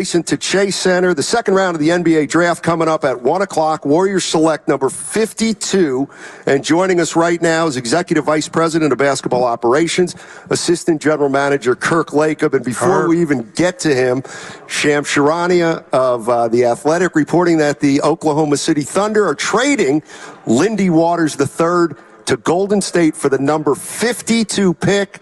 To Chase Center, the second round of the NBA draft coming up at 1 o'clock. Warriors select number 52. And joining us right now is Executive Vice President of Basketball Operations, Assistant General Manager Kirk Lacob. And before we even get to him, Sham Charania of The Athletic reporting that the Oklahoma City Thunder are trading Lindy Waters III to Golden State for the number 52 pick.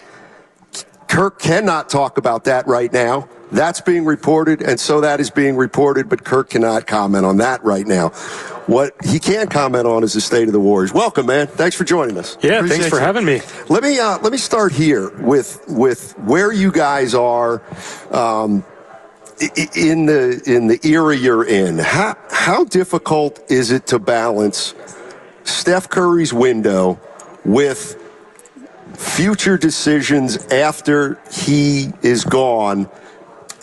Kirk cannot talk about that right now. That's being reported, and so that is being reported, but Kirk cannot comment on that right now. What he can comment on is the state of the Warriors. Welcome, man. Thanks for joining us. Yeah, thanks for having me. Let me start here with where you guys are in the era you're in. How difficult is it to balance Steph Curry's window with future decisions after he is gone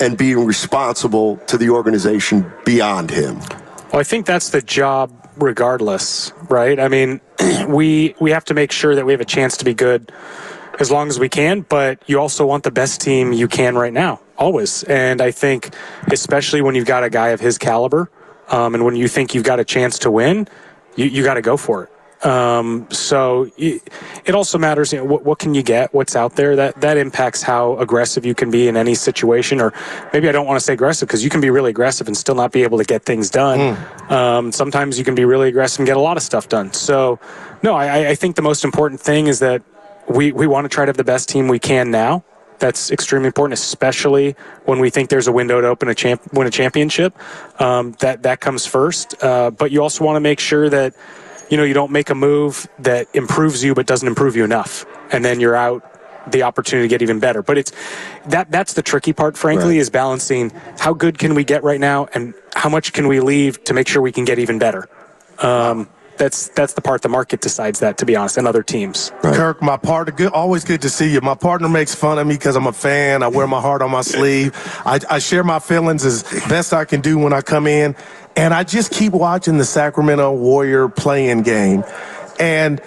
and being responsible to the organization beyond him? Well, I think that's the job regardless, right? I mean, we have to make sure that we have a chance to be good as long as we can, but you also want the best team you can right now, always. And I think especially when you've got a guy of his caliber, and when you think you've got a chance to win, you got to go for it. So it also matters, you know, what can you get, what's out there. That impacts how aggressive you can be in any situation. Or maybe I don't want to say aggressive, because you can be really aggressive and still not be able to get things done. Sometimes you can be really aggressive and get a lot of stuff done. So no, I think the most important thing is that we want to try to have the best team we can now. That's extremely important, especially when we think there's a window to win a championship. That comes first. But you also want to make sure that you don't make a move that improves you but doesn't improve you enough, and then you're out the opportunity to get even better. But that's the tricky part, frankly, right, is balancing how good can we get right now and how much can we leave to make sure we can get even better. That's the part the market decides that, to be honest, and other teams. Right. Kirk, my partner, always good to see you. My partner makes fun of me because I'm a fan. I wear my heart on my sleeve. I share my feelings as best I can do when I come in. And I just keep watching the Sacramento Warrior playing game. And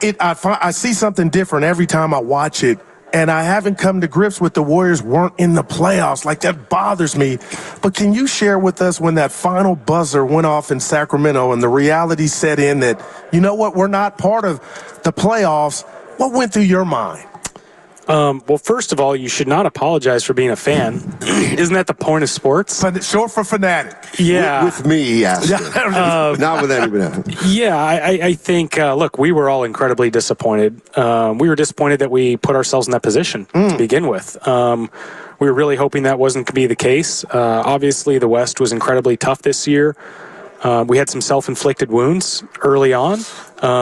I see something different every time I watch it. And I haven't come to grips with the Warriors weren't in the playoffs. Like, that bothers me. But can you share with us when that final buzzer went off in Sacramento and the reality set in that, you know what, we're not part of the playoffs? What went through your mind? Well, first of all, you should not apologize for being a fan. Isn't that the point of sports? Short for fanatic. Yeah. With me, yes. Not with anybody else. Yeah, I think, look, we were all incredibly disappointed. We were disappointed that we put ourselves in that position to begin with. We were really hoping that wasn't going to be the case. Obviously, the West was incredibly tough this year. We had some self-inflicted wounds early on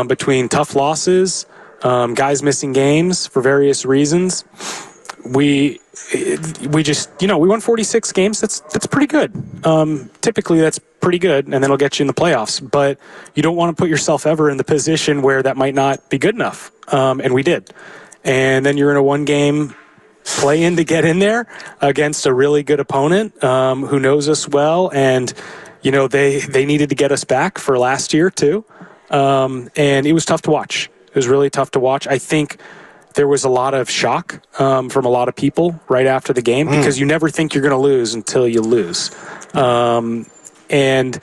between tough losses, guys missing games for various reasons. We just, we won 46 games. That's pretty good. Typically that's pretty good, and then it'll get you in the playoffs. But you don't want to put yourself ever in the position where that might not be good enough. And we did. And then you're in a one-game play-in to get in there against a really good opponent who knows us well. And, they needed to get us back for last year too. And it was tough to watch. It was really tough to watch. I think there was a lot of shock from a lot of people right after the game because you never think you're going to lose until you lose. And,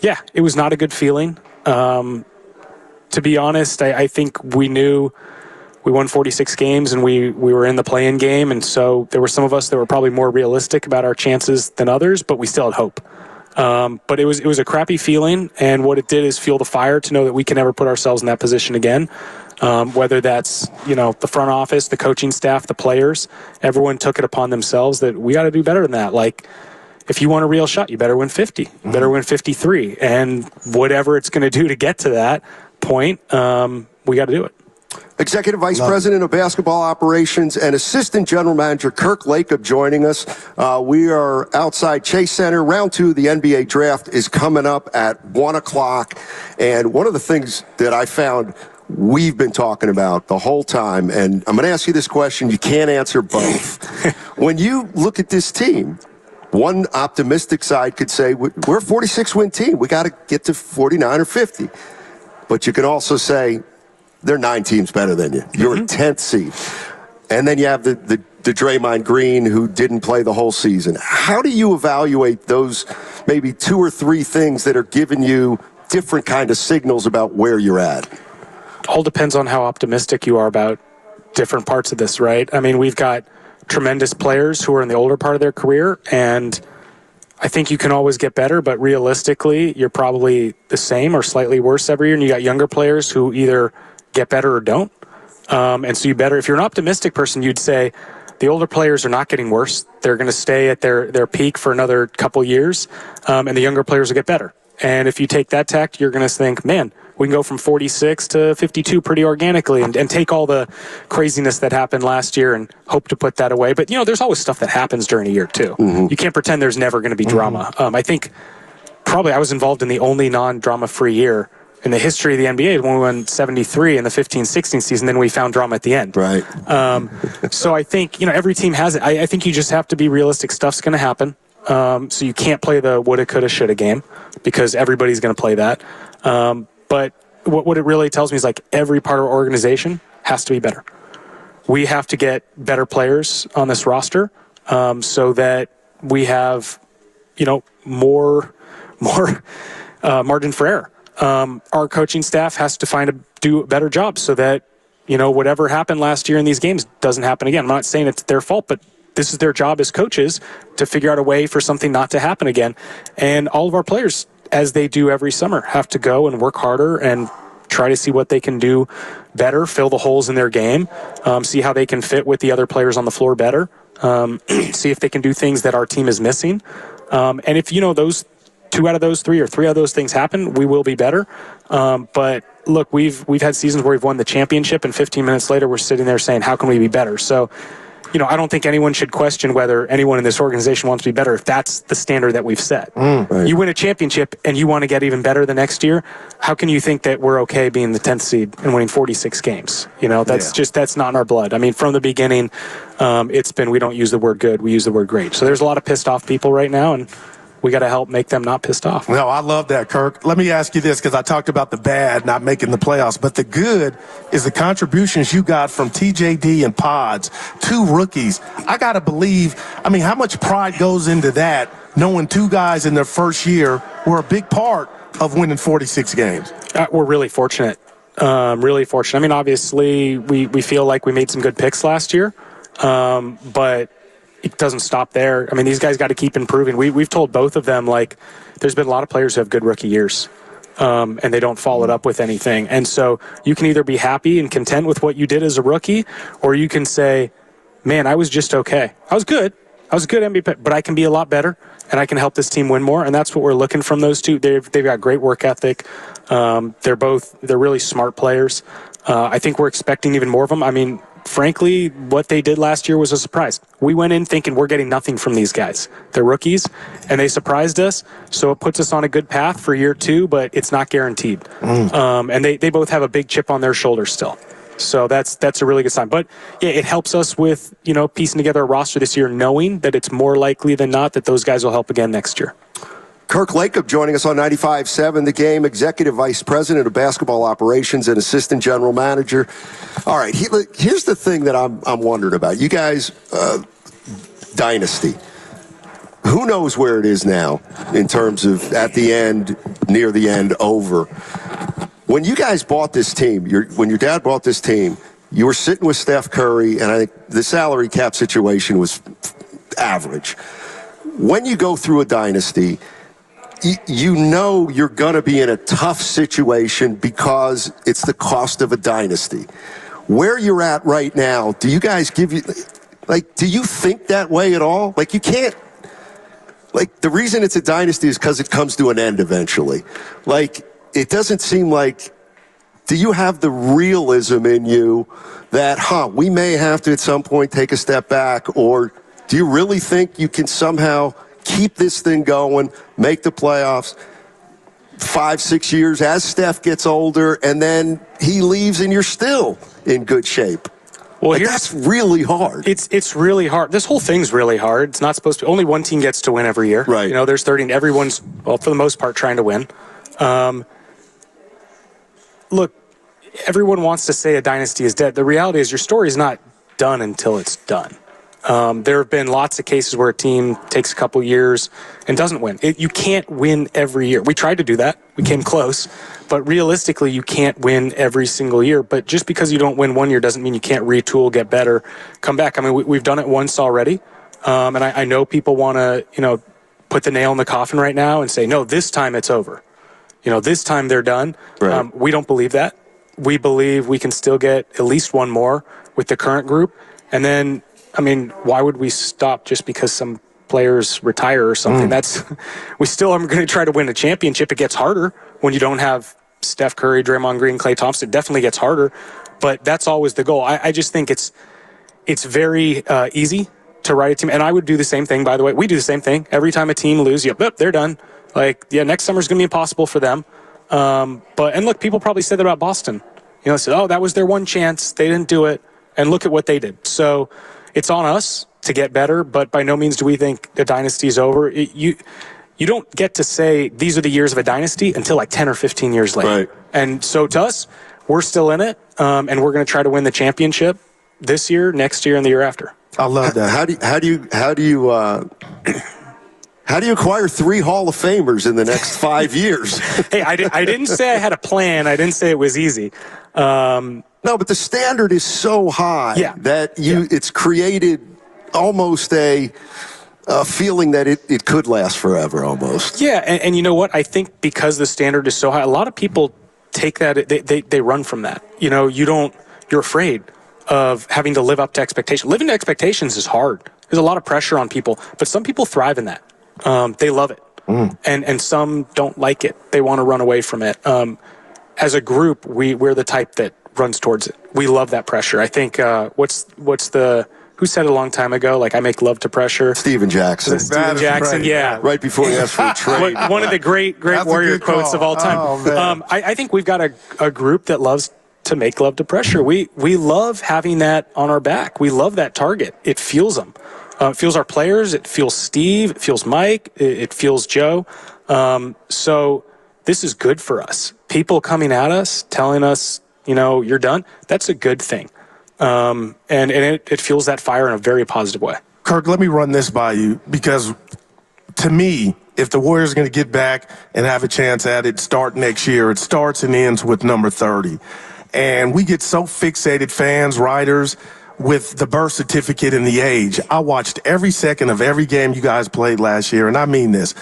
yeah, it was not a good feeling. To be honest, I think we knew we won 46 games and we were in the play-in game, and so there were some of us that were probably more realistic about our chances than others, but we still had hope. But it was a crappy feeling, and what it did is fuel the fire to know that we can never put ourselves in that position again. Whether that's, the front office, the coaching staff, the players, everyone took it upon themselves that we got to do better than that. Like, if you want a real shot, you better win 50. You better win 53. And whatever it's going to do to get to that point, we got to do it. Executive Vice President of Basketball Operations and Assistant General Manager Kirk Lacob joining us. We are outside Chase Center. Round 2 of the NBA draft is coming up at 1 o'clock. And one of the things that I found we've been talking about the whole time, and I'm going to ask you this question. You can't answer both. When you look at this team, one optimistic side could say, we're a 46-win team. We got to get to 49 or 50. But you can also say, they're 9 teams better than you. You're a 10th seed. And then you have the the Draymond Green who didn't play the whole season. How do you evaluate those maybe 2 or 3 things that are giving you different kind of signals about where you're at? All depends on how optimistic you are about different parts of this, right? I mean, we've got tremendous players who are in the older part of their career, and I think you can always get better, but realistically, you're probably the same or slightly worse every year, and you got younger players who either get better or don't. And so you better, if you're an optimistic person, you'd say the older players are not getting worse. They're going to stay at their peak for another couple years, and the younger players will get better. And if you take that tact, you're going to think, man, we can go from 46 to 52 pretty organically and take all the craziness that happened last year and hope to put that away. But, there's always stuff that happens during a year, too. Mm-hmm. You can't pretend there's never going to be drama. I think probably I was involved in the only non-drama-free year in the history of the NBA when we won 73 in the 15-16 season. Then we found drama at the end. Right. So I think, every team has it. I think you just have to be realistic. Stuff's going to happen. So you can't play the woulda, coulda, shoulda game because everybody's going to play that. But what it really tells me is like every part of our organization has to be better. We have to get better players on this roster so that we have, more margin for error. Our coaching staff has to do a better job so that, whatever happened last year in these games doesn't happen again. I'm not saying it's their fault, but this is their job as coaches to figure out a way for something not to happen again. And all of our players, as they do every summer, have to go and work harder and try to see what they can do better, fill the holes in their game, see how they can fit with the other players on the floor better, see if they can do things that our team is missing. And if, those 2 out of those 3 or 3 out of those things happen, we will be better. But look, we've had seasons where we've won the championship and 15 minutes later we're sitting there saying, how can we be better? So, I don't think anyone should question whether anyone in this organization wants to be better if that's the standard that we've set. Right. You win a championship and you want to get even better the next year. How can you think that we're okay being the 10th seed and winning 46 games? That's not in our blood. I mean, from the beginning, it's been, we don't use the word good, we use the word great. So there's a lot of pissed off people right now, and we got to help make them not pissed off. No, I love that, Kirk. Let me ask you this, because I talked about the bad not making the playoffs, but the good is the contributions you got from TJD and Pods, 2 rookies. I got to believe, how much pride goes into that, knowing 2 guys in their first year were a big part of winning 46 games? We're really fortunate. Really fortunate. Obviously, we feel like we made some good picks last year, but it doesn't stop there. These guys got to keep improving. We've told both of them, there's been a lot of players who have good rookie years, and they don't follow it up with anything. And so you can either be happy and content with what you did as a rookie, or you can say, man, I was just okay. I was good MVP, but I can be a lot better, and I can help this team win more. And that's what we're looking from those 2. They've got great work ethic. They're really smart players. I think we're expecting even more of them. Frankly, what they did last year was a surprise. We went in thinking we're getting nothing from these guys. They're rookies, and they surprised us, so it puts us on a good path for year 2, but it's not guaranteed. And they both have a big chip on their shoulder still. So that's a really good sign. But, yeah, it helps us with, piecing together a roster this year, knowing that it's more likely than not that those guys will help again next year. Kirk Lacob joining us on 95.7 The Game, Executive Vice President of Basketball Operations and Assistant General Manager. All right, here's the thing that I'm wondering about. You guys, dynasty. Who knows where it is now in terms of at the end, near the end, over. When you guys bought this team, when your dad bought this team, you were sitting with Steph Curry, and I think the salary cap situation was average. When you go through a dynasty, you know you're going to be in a tough situation because it's the cost of a dynasty. Where you're at right now, do you guys do you think that way at all? You can't, the reason it's a dynasty is because it comes to an end eventually. It doesn't seem like, do you have the realism in you that, we may have to at some point take a step back, or do you really think you can somehow keep this thing going, make the playoffs 5-6 years as Steph gets older, and then he leaves and you're still in good shape? Well, that's really hard. It's really hard. This whole thing's really hard. It's not supposed to. Only one team gets to win every year. Right. There's 30. Everyone's, for the most part, trying to win. Look, everyone wants to say a dynasty is dead. The reality is your story is not done until it's done. There have been lots of cases where a team takes a couple years and doesn't win. You can't win every year. We tried to do that. We came close. But realistically, you can't win every single year. But just because you don't win one year doesn't mean you can't retool, get better, come back. I mean, we've done it once already. And I know people want to, put the nail in the coffin right now and say, no, this time it's over. This time they're done. Right. We don't believe that. We believe we can still get at least one more with the current group. And then, why would we stop just because some players retire or something? We still are going to try to win a championship. It gets harder when you don't have Steph Curry, Draymond Green, Klay Thompson. It definitely gets harder, but that's always the goal. I just think it's very easy to write a team. And I would do the same thing, by the way. We do the same thing. Every time a team loses, they're done. Next summer's going to be impossible for them. And look, people probably said that about Boston. Said, oh, that was their one chance. They didn't do it. And look at what they did. So it's on us to get better, but by no means do we think the dynasty is over. You don't get to say these are the years of a dynasty until 10 or 15 years later. Right. And so to us, we're still in it, and we're going to try to win the championship this year, next year, and the year after. I love that. How do you acquire 3 Hall of Famers in the next 5 years? Hey, I didn't say I had a plan. I didn't say it was easy. No, but the standard is so high that it's created almost a feeling that it could last forever almost. Yeah, and you know what? I think because the standard is so high, a lot of people take that, they run from that. You're afraid of having to live up to expectations. Living to expectations is hard. There's a lot of pressure on people, but some people thrive in that. They love it. And some don't like it. They want to run away from it. As a group, we're the type that runs towards it. We love that pressure. I think, who said it a long time ago, I make love to pressure? Steven Jackson. Steven Jackson, yeah. Right before he asked for a trade. One of the great Warrior quotes of all time. Oh, I think we've got a group that loves to make love to pressure. We love having that on our back. We love that target. It fuels them. It fuels our players. It fuels Steve. It fuels Mike. It fuels Joe. So this is good for us. People coming at us, telling us, you're done. That's a good thing. And it fuels that fire in a very positive way. Kirk, let me run this by you, because to me, if the Warriors are going to get back and have a chance at it, start next year, it starts and ends with number 30. And we get so fixated, fans, writers, with the birth certificate and the age. I watched every second of every game you guys played last year, and I mean this.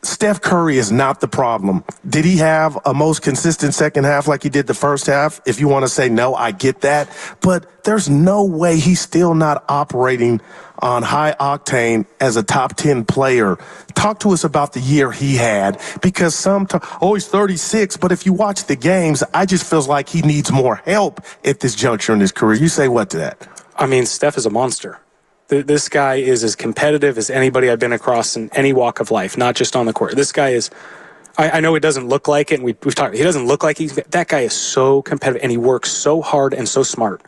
Steph Curry is not the problem. Did he have a most consistent second half like he did the first half? If you want to say no, I get that. But there's no way he's still not operating on high octane as a top 10 player. Talk to us about the year he had, because he's 36, but if you watch the games, I just feels like he needs more help at this juncture in his career. You say what to that? Steph is a monster. This guy is as competitive as anybody I've been across in any walk of life, not just on the court. This guy is, I know it doesn't look like it, and we've talked, he doesn't look like that guy is so competitive, and he works so hard and so smart.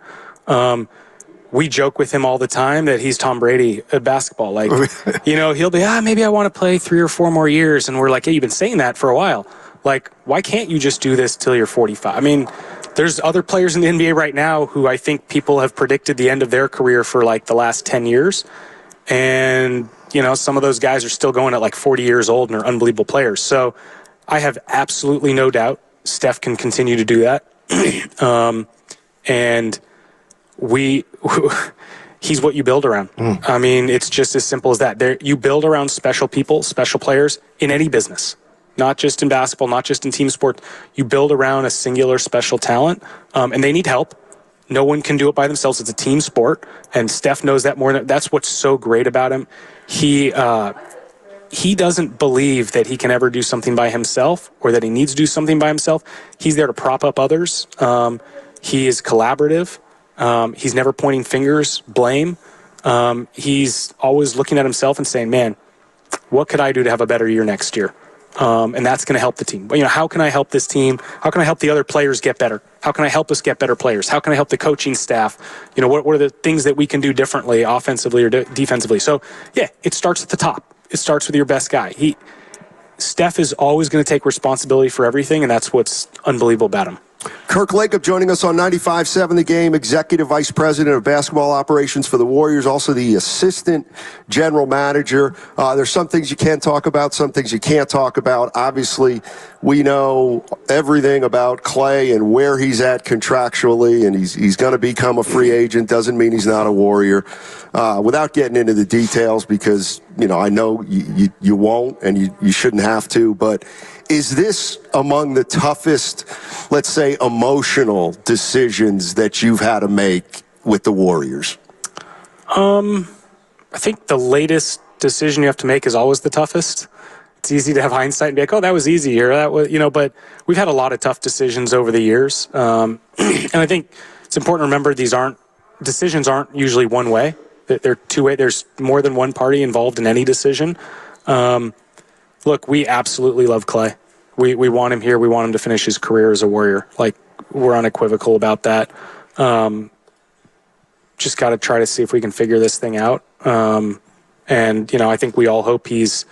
We joke with him all the time that he's Tom Brady at basketball. He'll be, maybe I want to play 3 or 4 more years. And we're like, hey, you've been saying that for a while. Why can't you just do this till you're 45? There's other players in the NBA right now who I think people have predicted the end of their career for the last 10 years. And, some of those guys are still going at 40 years old and are unbelievable players. So I have absolutely no doubt Steph can continue to do that. And he's what you build around. It's just as simple as that. You build around special people, special players in any business. Not just in basketball, not just in team sports. You build around a singular special talent, and they need help. No one can do it by themselves. It's a team sport, and Steph knows that more. That's what's so great about him. He doesn't believe that he can ever do something by himself or that he needs to do something by himself. He's there to prop up others. He is collaborative. He's never pointing fingers, blame. He's always looking at himself and saying, man, what could I do to have a better year next year? And that's going to help the team. How can I help this team? How can I help the other players get better? How can I help us get better players? How can I help the coaching staff? What are the things that we can do differently, offensively or defensively? So, yeah, it starts at the top. It starts with your best guy. Steph is always going to take responsibility for everything, and that's what's unbelievable about him. Kirk Lacob joining us on 95.7 The Game, Executive Vice President of Basketball Operations for the Warriors, also the Assistant General Manager. There's some things you can talk about, some things you can't talk about. Obviously, we know everything about Clay and where he's at contractually, and he's going to become a free agent. Doesn't mean he's not a Warrior. Without getting into the details, because, I know you won't and you shouldn't have to, but is this among the toughest, let's say, emotional decisions that you've had to make with the Warriors? I think the latest decision you have to make is always the toughest. It's easy to have hindsight and be like, oh, that was easy, or that was, but we've had a lot of tough decisions over the years. And I think it's important to remember decisions aren't usually one way. They're two-way. There's more than one party involved in any decision. Look, we absolutely love Clay. We want him here. We want him to finish his career as a Warrior. Like, we're unequivocal about that. Just got to try to see if we can figure this thing out. And, I think we all hope he's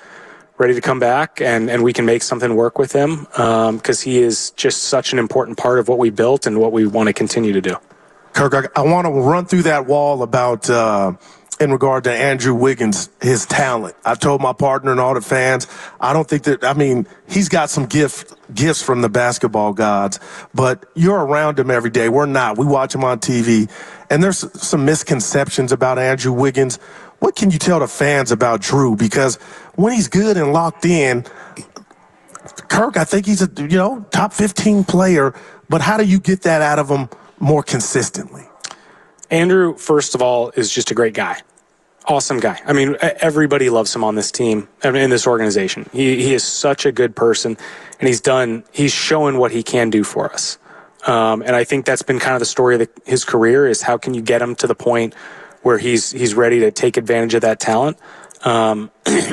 ready to come back and we can make something work with him, because he is just such an important part of what we built and what we want to continue to do. Kirk, I want to run through that wall about in regard to Andrew Wiggins, his talent. I told my partner and all the fans, I don't think that, he's got some gifts from the basketball gods, but you're around him every day. We're not. We watch him on TV, and there's some misconceptions about Andrew Wiggins. What can you tell the fans about Drew? Because when he's good and locked in, Kirk, I think he's a top 15 player, but how do you get that out of him more consistently? Andrew, first of all, is just a great guy. Awesome guy. Everybody loves him on this team, in this organization. He is such a good person, and he's shown what he can do for us. And I think that's been kind of the story of his career, is how can you get him to the point where he's ready to take advantage of that talent.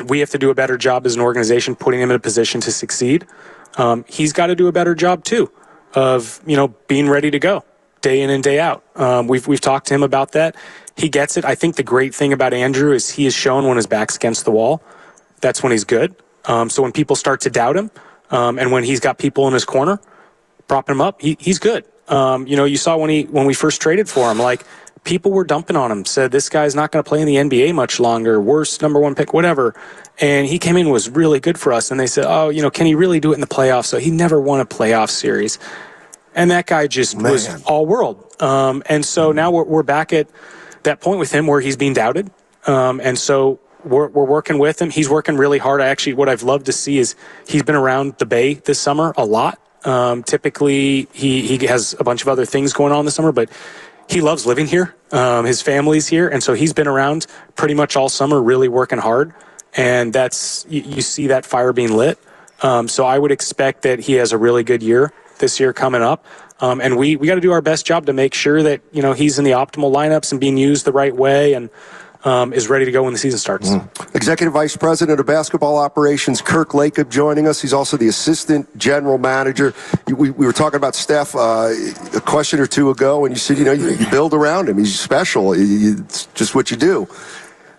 We have to do a better job as an organization putting him in a position to succeed. He's got to do a better job too of, being ready to go day in and day out. We've talked to him about that. He gets it. I think the great thing about Andrew is he has shown when his back's against the wall, that's when he's good. So when people start to doubt him, and when he's got people in his corner propping him up, he's good. You saw when we first traded for him, like, people were dumping on him, said this guy's not going to play in the NBA much longer, worst number one pick, whatever. And he came in, was really good for us. And they said, can he really do it in the playoffs? So he never won a playoff series. And that guy just was all world. And so now we're back at that point with him where he's being doubted. And so we're working with him. He's working really hard. What I've loved to see is he's been around the Bay this summer a lot. Typically, he has a bunch of other things going on this summer, but he loves living here. His family's here. And so he's been around pretty much all summer, really working hard. And you see that fire being lit. So I would expect that he has a really good year this year coming up. And we got to do our best job to make sure that, he's in the optimal lineups and being used the right way and is ready to go when the season starts. Executive Vice President of Basketball Operations, Kirk Lacob, joining us. He's also the Assistant General Manager. We were talking about Steph a question or two ago, and you said, you build around him. He's special. It's just what you do.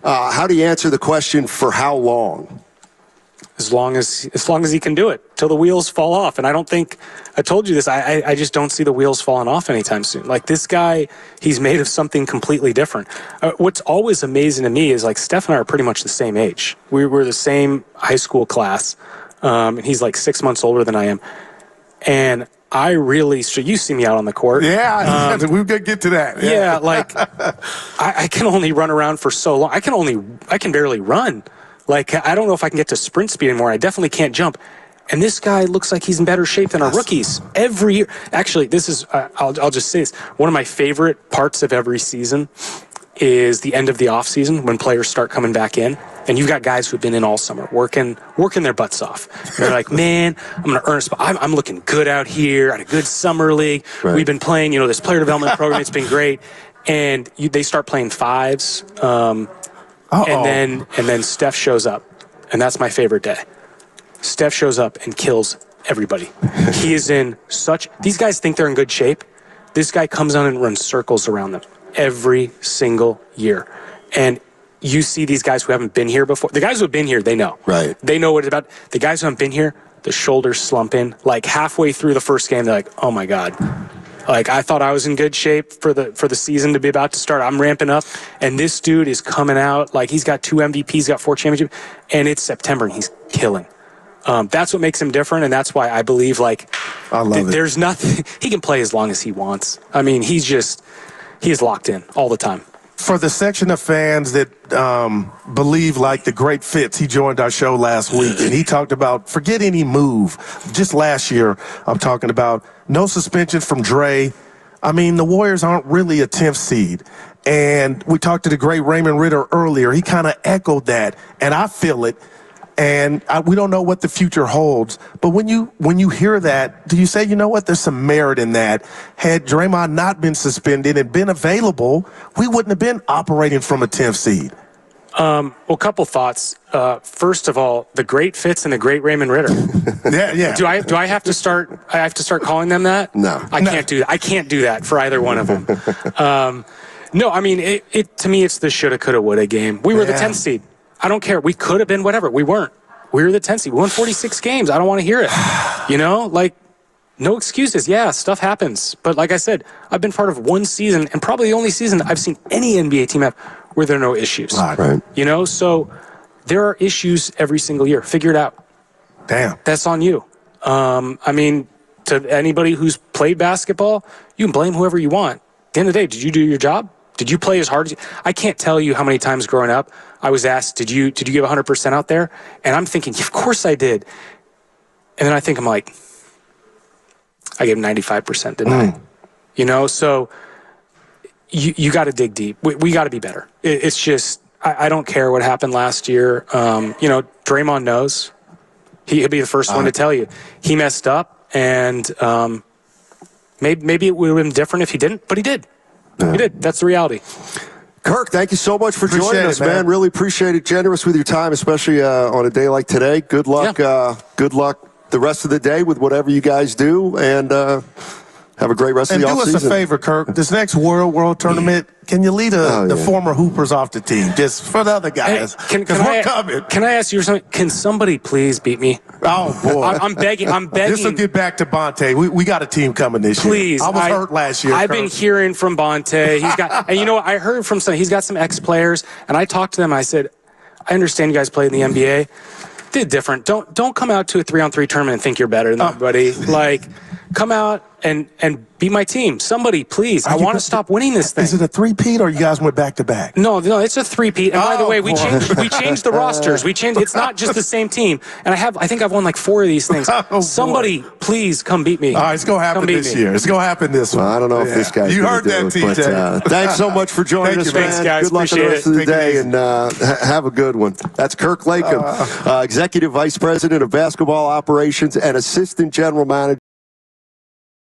How do you answer the question, for how long? As long as he can do it, till the wheels fall off. And I don't think, I told you this, I just don't see the wheels falling off anytime soon. Like, this guy, he's made of something completely different. What's always amazing to me is, like, Steph and I are pretty much the same age. We were the same high school class, and he's like 6 months older than I am. And you see me out on the court. Yeah, we're going to get to that. Yeah, like, I can only run around for so long. I can barely run. Like, I don't know if I can get to sprint speed anymore. I definitely can't jump. And this guy looks like he's in better shape than our rookies every year. Actually, this is, I'll just say this. One of my favorite parts of every season is the end of the offseason when players start coming back in. And you've got guys who've been in all summer working their butts off. They're like, man, I'm going to earn a spot. I'm looking good out here at a good summer league. Right. We've been playing, this player development program. It's been great. And they start playing fives. And then Steph shows up, and that's my favorite day. Steph shows up and kills everybody. He is in these guys think they're in good shape. This guy comes on and runs circles around them every single year. And you see these guys who haven't been here before. The guys who have been here, they know. Right. They know what it's about. The guys who haven't been here, the shoulders slumping. Like halfway through the first game, they're like, "Oh my God." Like, I thought I was in good shape for the season to be about to start. I'm ramping up, and this dude is coming out. Like, he's got 2 MVPs, got 4 championships, and it's September, and he's killing. That's what makes him different, and that's why I believe, like, I love it. There's nothing. He can play as long as he wants. I mean, he's locked in all the time. For the section of fans that believe like the great Fitz, he joined our show last week, and he talked about forget any move. Just last year, I'm talking about no suspension from Dre. I mean, the Warriors aren't really a 10th seed. And we talked to the great Raymond Ritter earlier. He kind of echoed that, and I feel it. And we don't know what the future holds. But when you hear that, do you say, you know what, there's some merit in that? Had Draymond not been suspended and been available, we wouldn't have been operating from a 10th seed. Well, a couple thoughts. First of all, the great Fitz and the great Raymond Ritter. Yeah. Do I have to start? I have to start calling them that? No. I can't do that. I can't do that for either one of them. No, I mean, it to me, it's the shoulda, coulda, woulda game. We were the 10th seed. I don't care. We could have been whatever. We weren't. We were the 10th seed. We won 46 games. I don't want to hear it. You know, like, no excuses. Yeah, stuff happens. But like I said, I've been part of one season, and probably the only season I've seen any NBA team have where there are no issues. Right. You know, so there are issues every single year. Figure it out. Damn. That's on you. I mean, to anybody who's played basketball, you can blame whoever you want. At the end of the day, did you do your job? Did you play as hard as you? I can't tell you how many times growing up I was asked, did you give 100% out there? And I'm thinking, of course I did. And then I'm like, I gave 95%, didn't I? You know, so you got to dig deep. We got to be better. It's just, I don't care what happened last year. You know, Draymond knows. He'll be the first one to tell you. He messed up, and maybe it would have been different if he didn't, but he did. Yeah. He did. That's the reality. Kirk, thank you so much for Appreciate joining it, us, man. man. Really appreciate it. Generous with your time, especially on a day like today. Good luck. Yeah. Good luck the rest of the day with whatever you guys do, and have a great rest And of the do offseason. us a favor, Kirk. This next World Tournament, can you lead the former Hoopers off the team, just for the other guys? Because we're coming. Can I ask you something? Can somebody please beat me? Oh, boy. I'm begging. This will get back to Bonte. We got a team coming this Please. year. I was hurt last year, I've Kirk. been hearing from Bonte. He's got, and you know what? I heard from he's got some ex-players, and I talked to them. I said, I understand you guys play in the NBA. Did different. Don't come out to a 3-on-3 tournament and think you're better than everybody. Like, come out and beat my team. Somebody, please. I want to stop winning this thing. Is it a three-peat, or you guys went back-to-back? No, it's a three-peat. And by the way, we boy. changed the rosters. It's not just the same team. And I think I've won like 4 of these things. Somebody, please come beat me. All right, it's going to happen this year. It's going to happen this one. I don't know if this guy's You gonna heard do that, it, but, TJ. thanks so much for joining us, man. Thanks, guys. Good luck for the Appreciate rest of the it. Take it day, easy. and have a good one. That's Kirk Lacob, Executive Vice President of Basketball Operations and Assistant General Manager.